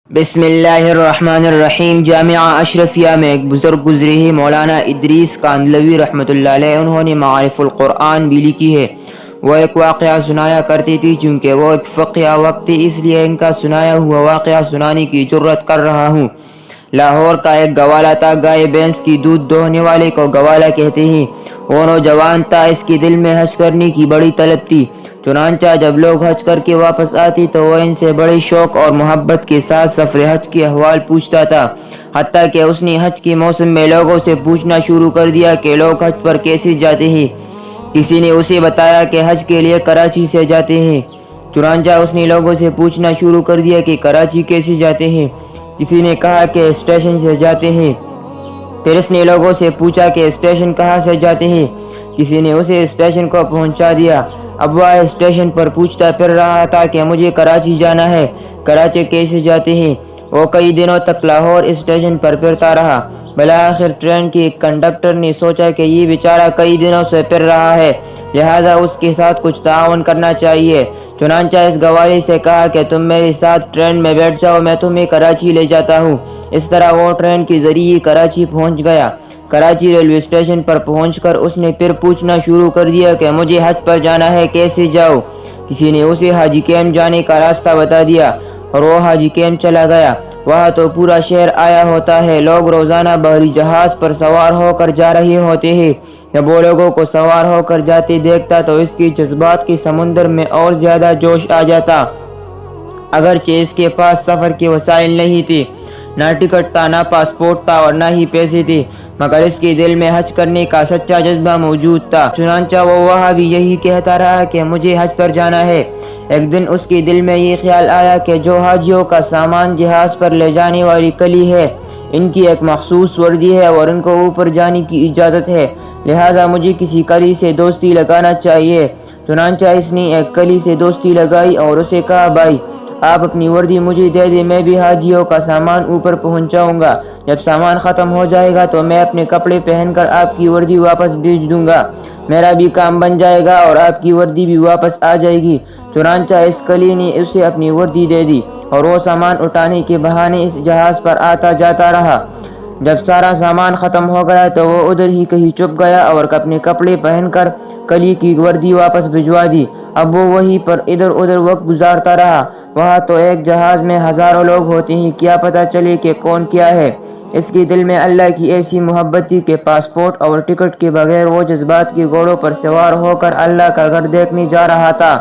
بسم اللہ الرحمن الرحیم۔ جامعہ اشرفیہ میں ایک بزرگ گزرے ہیں، مولانا ادریس کاندھلوی رحمۃ اللہ علیہ۔ انہوں نے معارف القرآن بھی لکھی ہے۔ وہ ایک واقعہ سنایا کرتی تھی، چونکہ وہ ایک فقیہ وقت تھی، اس لیے ان کا سنایا ہوا واقعہ سنانے کی جرت کر رہا ہوں۔ لاہور کا ایک گوالا تھا۔ گائے بھینس کی دودھ دوہنے والے کو گوالا کہتے ہیں۔ وہ نوجوان تھا، اس کے دل میں حج کرنے کی بڑی طلب تھی۔ چنانچہ جب لوگ حج کر کے واپس آتے تو وہ ان سے بڑے شوق اور محبت کے ساتھ سفر حج کے احوال پوچھتا تھا، حتیٰ کہ اس نے حج کے موسم میں لوگوں سے پوچھنا شروع کر دیا کہ لوگ حج پر کیسے جاتے ہیں۔ کسی نے اسے بتایا کہ حج کے لیے کراچی سے جاتے ہیں۔ چنانچہ اس نے لوگوں سے پوچھنا شروع کر دیا کہ کراچی کیسے جاتے ہیں۔ کسی نے کہا کہ اسٹیشن سے جاتے ہیں۔ پھر اس نے لوگوں سے پوچھا کہ اسٹیشن کہاں سے جاتے ہیں۔ کسی نے اسے اسٹیشن کو پہنچا دیا۔ اب وہ اسٹیشن پر پوچھتا پھر رہا تھا کہ مجھے کراچی جانا ہے، کراچی کیسے جاتے ہیں۔ وہ کئی دنوں تک لاہور اسٹیشن پر پھرتا رہا۔ بالآخر ٹرین کے کنڈکٹر نے سوچا کہ یہ بیچارہ کئی دنوں سے پھر رہا ہے، لہذا اس کے ساتھ کچھ تعاون کرنا چاہیے۔ چنانچہ اس گوالے سے کہا کہ تم میرے ساتھ ٹرین میں بیٹھ جاؤ، میں تمہیں کراچی لے جاتا ہوں۔ اس طرح وہ ٹرین کے ذریعے کراچی پہنچ گیا۔ کراچی ریلوے اسٹیشن پر پہنچ کر اس نے پھر پوچھنا شروع کر دیا کہ مجھے حج پر جانا ہے، کیسے جاؤں۔ کسی نے اسے حاجی کیمپ جانے کا راستہ بتا دیا اور وہ حاجی کیمپ چلا گیا۔ وہاں تو پورا شہر آیا ہوتا ہے، لوگ روزانہ بحری جہاز پر سوار ہو کر جا رہے ہوتے ہیں۔ جب وہ لوگوں کو سوار ہو کر جاتے دیکھتا تو اس کے جذبات کے سمندر میں اور زیادہ جوش آ جاتا۔ اگرچہ اس کے پاس سفر کے وسائل نہیں تھے، نہ ٹکٹ تھا، نہ پاسپورٹ تھا اور نہ ہی پیسے تھے، مگر اس کے دل میں حج کرنے کا سچا جذبہ موجود تھا۔ چنانچہ وہ وہاں بھی یہی کہتا رہا کہ مجھے حج پر جانا ہے۔ ایک دن اس کے دل میں یہ خیال آیا کہ جو حاجیوں کا سامان جہاز پر لے جانے والی کلی ہے، ان کی ایک مخصوص وردی ہے اور ان کو اوپر جانے کی اجازت ہے، لہذا مجھے کسی کلی سے دوستی لگانا چاہیے۔ چنانچہ اس نے ایک کلی سے دوستی لگائی اور اسے کہا، بھائی آپ اپنی وردی مجھے دے دیں، میں بھی حاجیوں کا سامان اوپر پہنچاؤں گا۔ جب سامان ختم ہو جائے گا تو میں اپنے کپڑے پہن کر آپ کی وردی واپس بھیج دوں گا، میرا بھی کام بن جائے گا اور آپ کی وردی بھی واپس آ جائے گی۔ چنانچہ اس کلی نے اسے اپنی وردی دے دی اور وہ سامان اٹھانے کے بہانے اس جہاز پر آتا جاتا رہا۔ جب سارا سامان ختم ہو گیا تو وہ ادھر ہی کہیں چھپ گیا اور اپنے کپڑے پہن کر کلی کی وردی واپس بھجوا دی۔ اب وہ وہیں پر ادھر ادھر وقت گزارتا رہا۔ وہاں تو ایک جہاز میں ہزاروں لوگ ہوتے ہیں، کیا پتہ چلے کہ کون کیا ہے۔ اس کے دل میں اللہ کی ایسی محبت تھی کہ پاسپورٹ اور ٹکٹ کے بغیر وہ جذبات کے گھوڑوں پر سوار ہو کر اللہ کا گھر دیکھنے جا رہا تھا۔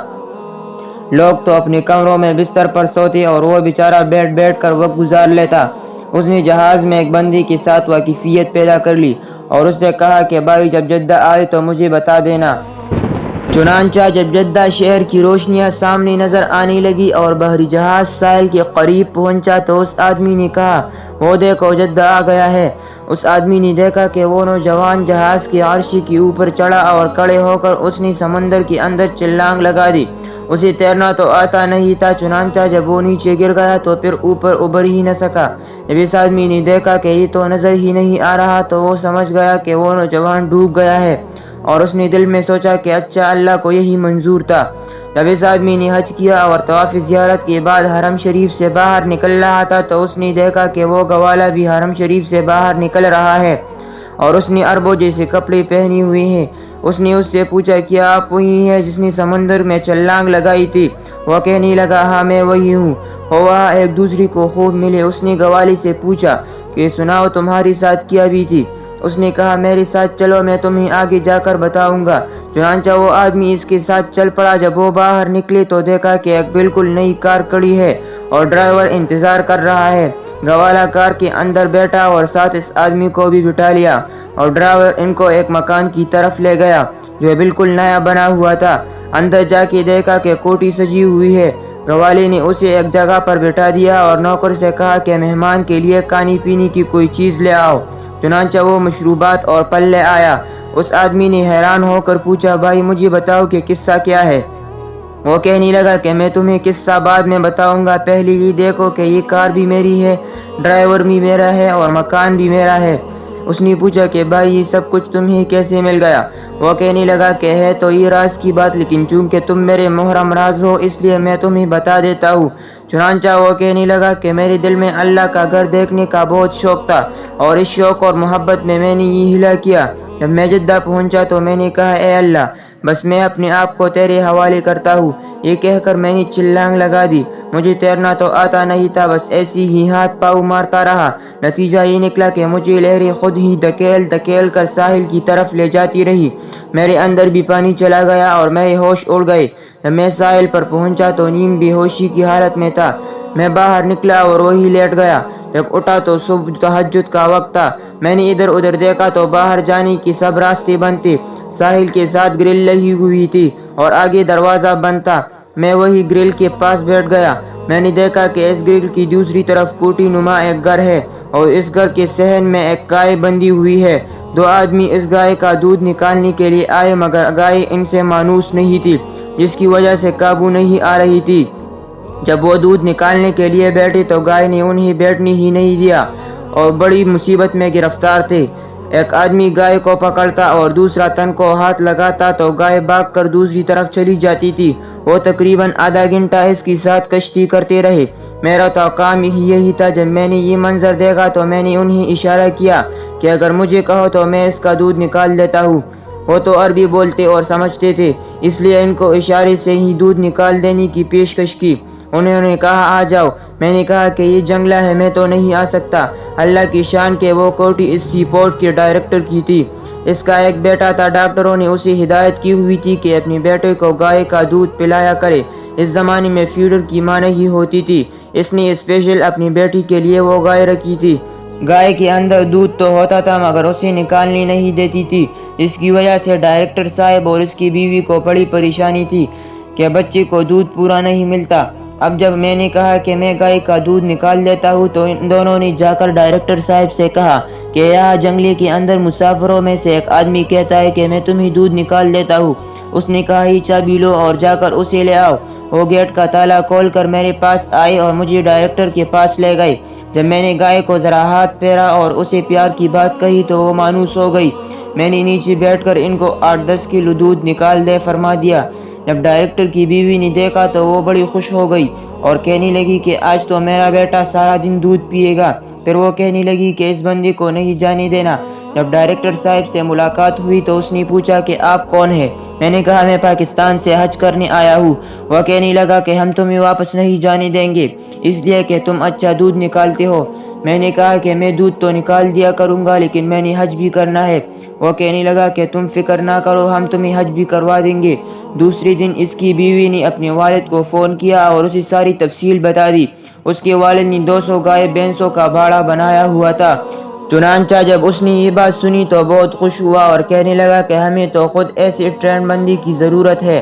لوگ تو اپنے کمروں میں بستر پر سوتے اور وہ بیچارہ بیٹھ بیٹھ کر وقت گزار لیتا۔ اس نے جہاز میں ایک بندے کے ساتھ واقفیت پیدا کر لی اور اس سے کہا کہ بھائی جب جدہ آئے تو مجھے بتا دینا۔ چنانچہ جب جدہ شہر کی روشنیاں سامنے نظر آنے لگی اور بحری جہاز ساحل کے قریب پہنچا تو اس آدمی نے کہا، وہ دیکھو جدہ آ گیا ہے۔ اس آدمی نے دیکھا کہ وہ نوجوان جہاز کے عرصے کے اوپر چڑھا اور کھڑے ہو کر اس نے سمندر کے اندر چھلانگ لگا دی۔ اسے تیرنا تو آتا نہیں تھا، چنانچہ جب وہ نیچے گر گیا تو پھر اوپر ابھر ہی نہ سکا۔ جب اس آدمی نے دیکھا کہ یہ تو نظر ہی نہیں آ رہا تو وہ سمجھ گیا کہ وہ نوجوان ڈوب گیا ہے اور اس نے دل میں سوچا کہ اچھا اللہ کو یہی منظور تھا۔ جب اس آدمی نے حج کیا اور طواف زیارت کے بعد حرم شریف سے باہر نکل رہا تھا تو اس نے دیکھا کہ وہ گوالا بھی حرم شریف سے باہر نکل رہا ہے اور اس نے اربوں جیسے کپڑے پہنے ہوئے ہیں۔ اس نے اس سے پوچھا، کیا آپ وہی ہیں جس نے سمندر میں چھلانگ لگائی تھی؟ وہ کہنے لگا، ہاں میں وہی ہوں۔ وہ وہاں ایک دوسرے کو خوب ملے۔ اس نے گوالی سے پوچھا کہ سناؤ تمہارے ساتھ کیا بھی تھی؟ اس نے کہا، میرے ساتھ چلو میں تمہیں آگے جا کر بتاؤں گا۔ چنانچہ وہ آدمی اس کے ساتھ چل پڑا۔ جب وہ باہر نکلے تو دیکھا کہ ایک بالکل نئی کار کھڑی ہے اور ڈرائیور انتظار کر رہا ہے۔ گوالا کار کے اندر بیٹھا اور ساتھ اس آدمی کو بھی بٹھا لیا اور ڈرائیور ان کو ایک مکان کی طرف لے گیا جو بالکل نیا بنا ہوا تھا۔ اندر جا کے دیکھا کہ کوٹھی سجی ہوئی ہے۔ گوالے نے اسے ایک جگہ پر بٹھا دیا اور نوکر سے کہا کہ مہمان کے لیے کھانے پینے کی کوئی چیز لے آؤ۔ چنانچہ وہ مشروبات اور پھل لے آیا۔ اس آدمی نے حیران ہو کر پوچھا، بھائی مجھے بتاؤ کہ قصہ کیا ہے؟ وہ کہنے لگا کہ میں تمہیں قصہ بعد میں بتاؤں گا، پہلے یہ دیکھو کہ یہ کار بھی میری ہے، ڈرائیور بھی میرا ہے اور مکان بھی میرا ہے۔ اس نے پوچھا کہ بھائی یہ سب کچھ تمہیں کیسے مل گیا؟ وہ کہنے لگا کہ ہے تو یہ راز کی بات، لیکن چونکہ تم میرے محرم راز ہو اس لیے میں تمہیں بتا دیتا ہوں۔ چنانچہ وہ کہنے لگا کہ میرے دل میں اللہ کا گھر دیکھنے کا بہت شوق تھا، اور اس شوق اور محبت میں نے یہ ہیلا کیا۔ جب میں جدہ پہنچا تو میں نے کہا اے اللہ، بس میں اپنے آپ کو تیرے حوالے کرتا ہوں۔ یہ کہہ کر میں نے چھلانگ لگا دی۔ مجھے تیرنا تو آتا نہیں تھا، بس ایسی ہی ہاتھ پاؤں مارتا رہا۔ نتیجہ یہ نکلا کہ مجھے لہریں خود ہی دھکیل کر ساحل کی طرف لے جاتی رہی۔ میرے اندر بھی پانی چلا گیا اور میرے ہوش اڑ گئے۔ جب میں ساحل پر پہنچا تو نیم بے ہوشی کی حالت میں تھا۔ میں باہر نکلا اور وہی لیٹ گیا۔ جب اٹھا تو صبح تہجد کا وقت تھا۔ میں نے ادھر ادھر دیکھا تو باہر جانے کے سب راستے بند تھے۔ ساحل کے ساتھ گرل لگی ہوئی تھی اور آگے دروازہ بند تھا۔ میں وہی گرل کے پاس بیٹھ گیا۔ میں نے دیکھا کہ اس گرل کی دوسری طرف کوٹھی نما ایک گھر ہے اور اس گھر کے صحن میں ایک گائے بندھی ہوئی ہے۔ دو آدمی اس گائے کا دودھ نکالنے کے لیے آئے، مگر گائے ان سے مانوس نہیں تھی، جس کی وجہ سے قابو نہیں آ رہی تھی۔ جب وہ دودھ نکالنے کے لیے بیٹھے تو گائے نے انہیں بیٹھنے ہی نہیں دیا اور بڑی مصیبت میں گرفتار تھے۔ ایک آدمی گائے کو پکڑتا اور دوسرا تن کو ہاتھ لگاتا تو گائے بھاگ کر دوسری طرف چلی جاتی تھی۔ وہ تقریباً آدھا گھنٹہ اس کے ساتھ کشتی کرتے رہے۔ میرا تو کام ہی یہی تھا۔ جب میں نے یہ منظر دیکھا تو میں نے انہیں اشارہ کیا کہ اگر مجھے کہو تو میں اس کا دودھ نکال دیتا ہوں۔ وہ تو عربی بولتے اور سمجھتے تھے، اس لیے ان کو اشارے سے ہی دودھ نکال دینے کی پیشکش کی۔ انہوں نے کہا آ جاؤ۔ میں نے کہا کہ یہ جنگلہ ہے، میں تو نہیں آ سکتا۔ اللہ کی شان کہ وہ کوٹھی اس سی پورٹ کے ڈائریکٹر کی تھی۔ اس کا ایک بیٹا تھا۔ ڈاکٹروں نے اسے ہدایت کی ہوئی تھی کہ اپنے بیٹے کو گائے کا دودھ پلایا کرے۔ اس زمانے میں فیڈر کی ماں نہیں ہوتی تھی، اس نے اسپیشل اپنی بیٹی کے لیے وہ گائے رکھی تھی۔ گائے کے اندر دودھ تو ہوتا تھا مگر اسے نکالنے نہیں دیتی تھی، جس کی وجہ سے ڈائریکٹر صاحب اور اس کی بیوی کو بڑی پریشانی تھی کہ بچے کو دودھ پورا نہیں ملتا۔ اب جب میں نے کہا کہ میں گائے کا دودھ نکال دیتا ہوں تو ان دونوں نے جا کر ڈائریکٹر صاحب سے کہا کہ یہاں جنگلے کے اندر مسافروں میں سے ایک آدمی کہتا ہے کہ میں تمہیں دودھ نکال دیتا ہوں۔ اس نے کہا یہ چابی لو اور جا کر اسے لے آؤ۔ وہ گیٹ کا تالا کھول کر میرے پاس آئے اور مجھے ڈائریکٹر کے پاس لے گئے۔ جب میں نے گائے کو ذرا ہاتھ پھیرا اور اسے پیار کی بات کہی تو وہ مانوس ہو گئی۔ میں نے نیچے بیٹھ کر ان کو 8-10 کلو دودھ نکال دے فرما دیا۔ جب ڈائریکٹر کی بیوی نے دیکھا تو وہ بڑی خوش ہو گئی اور کہنے لگی کہ آج تو میرا بیٹا سارا دن دودھ پیے گا۔ پھر وہ کہنے لگی کہ اس بندے کو نہیں جانے دینا۔ جب ڈائریکٹر صاحب سے ملاقات ہوئی تو اس نے پوچھا کہ آپ کون ہیں؟ میں نے کہا میں پاکستان سے حج کرنے آیا ہوں۔ وہ کہنے لگا کہ ہم تمہیں واپس نہیں جانے دیں گے، اس لیے کہ تم اچھا دودھ نکالتے ہو۔ میں نے کہا کہ میں دودھ تو نکال دیا کروں گا لیکن میں نے حج بھی کرنا ہے۔ وہ کہنے لگا کہ تم فکر نہ کرو، ہم تمہیں حج بھی کروا دیں گے۔ دوسرے دن اس کی بیوی نے اپنے والد کو فون کیا اور اسے ساری تفصیل بتا دی۔ اس کے والد نے 200 گائے بھینسوں کا باڑہ بنایا ہوا تھا۔ چنانچہ جب اس نے یہ بات سنی تو بہت خوش ہوا اور کہنے لگا کہ ہمیں تو خود ایسے ٹرین بندی کی ضرورت ہے۔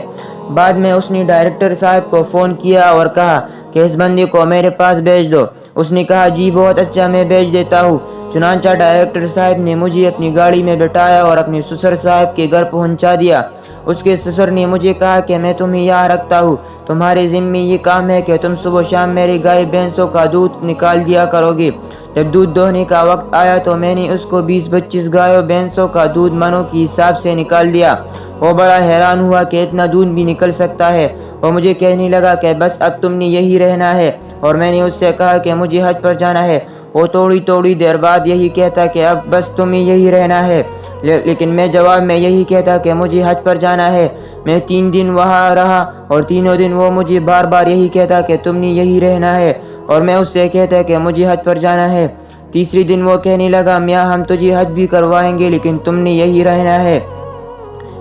بعد میں اس نے ڈائریکٹر صاحب کو فون کیا اور کہا کہ اس بندے کو میرے پاس بھیج دو۔ اس نے کہا جی بہت اچھا، میں بھیج دیتا ہوں۔ چنانچہ ڈائریکٹر صاحب نے مجھے اپنی گاڑی میں بٹھایا اور اپنے سسر صاحب کے گھر پہنچا دیا۔ اس کے سسر نے مجھے کہا کہ میں تمہیں یہاں رکھتا ہوں، تمہارے ذمے یہ کام ہے کہ تم صبح شام میری گائے بھینسوں کا دودھ نکال دیا کرو گے۔ جب دودھ دوہنے کا وقت آیا تو میں نے اس کو 20-25 گائے بھینسوں کا دودھ منوں کے حساب سے نکال دیا۔ وہ بڑا حیران ہوا کہ اتنا دودھ بھی نکل سکتا ہے۔ وہ مجھے کہنے لگا کہ بس اب تم نے یہی رہنا ہے، اور میں نے اس سے کہا کہ مجھے حج پر جانا ہے۔ وہ تھوڑی دیر بعد یہی کہتا کہ اب بس تمہیں یہی رہنا ہے، لیکن میں جواب میں یہی کہتا کہ مجھے حج پر جانا ہے۔ میں 3 دن وہاں رہا اور تینوں دن وہ مجھے بار بار یہی کہتا کہ تم نے یہی رہنا ہے، اور میں اس سے کہتا کہ مجھے حج پر جانا ہے۔ تیسرے دن وہ کہنے لگا میاں ہم تجھے حج بھی کروائیں گے لیکن تم نے یہی رہنا ہے۔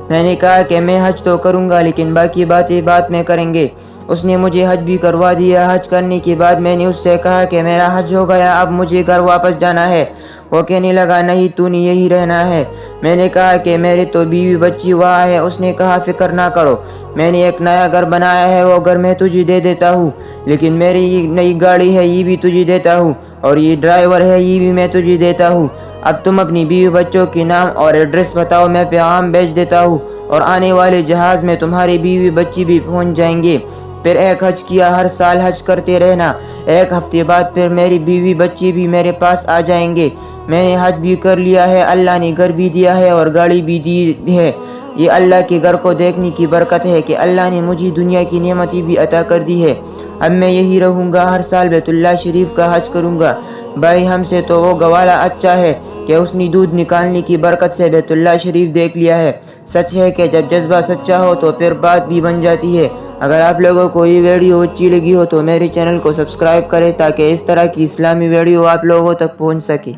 میں نے کہا کہ میں حج تو کروں گا لیکن باقی باتیں بعد میں کریں گے۔ اس نے مجھے حج بھی کروا دیا۔ حج کرنے کے بعد میں نے اس سے کہا کہ میرا حج ہو گیا، اب مجھے گھر واپس جانا ہے۔ وہ کہنے لگا نہیں تو نے یہی رہنا ہے۔ میں نے کہا کہ میرے تو بیوی بچی وہاں ہے۔ اس نے کہا فکر نہ کرو، میں نے ایک نیا گھر بنایا ہے، وہ گھر میں تجھے دے دیتا ہوں، لیکن میری یہ نئی گاڑی ہے یہ بھی تجھے دیتا ہوں، اور یہ ڈرائیور ہے یہ بھی میں تجھے دیتا ہوں۔ اب تم اپنی بیوی بچوں کے نام اور ایڈریس بتاؤ، میں پیغام بھیج دیتا ہوں اور آنے والے جہاز میں تمہاری بیوی بچی بھی پہنچ جائیں گے۔ پھر ایک حج کیا، ہر سال حج کرتے رہنا۔ ایک ہفتے بعد پھر میری بیوی بچی بھی میرے پاس آ جائیں گے۔ میں نے حج بھی کر لیا ہے، اللہ نے گھر بھی دیا ہے اور گاڑی بھی دی ہے۔ یہ اللہ کے گھر کو دیکھنے کی برکت ہے کہ اللہ نے مجھے دنیا کی نعمتیں بھی عطا کر دی ہے۔ اب میں یہی رہوں گا، ہر سال بیت اللہ شریف کا حج کروں گا۔ بھائی ہم سے تو وہ گوارا اچھا ہے کہ اس نے دودھ نکالنے کی برکت سے بیت اللہ شریف دیکھ لیا ہے۔ سچ ہے کہ جب جذبہ سچا ہو تو پھر بات بھی بن جاتی ہے۔ اگر آپ لوگوں کو یہ ویڈیو اچھی لگی ہو تو میرے چینل کو سبسکرائب کریں تاکہ اس طرح کی اسلامی ویڈیو آپ لوگوں تک پہنچ سکے۔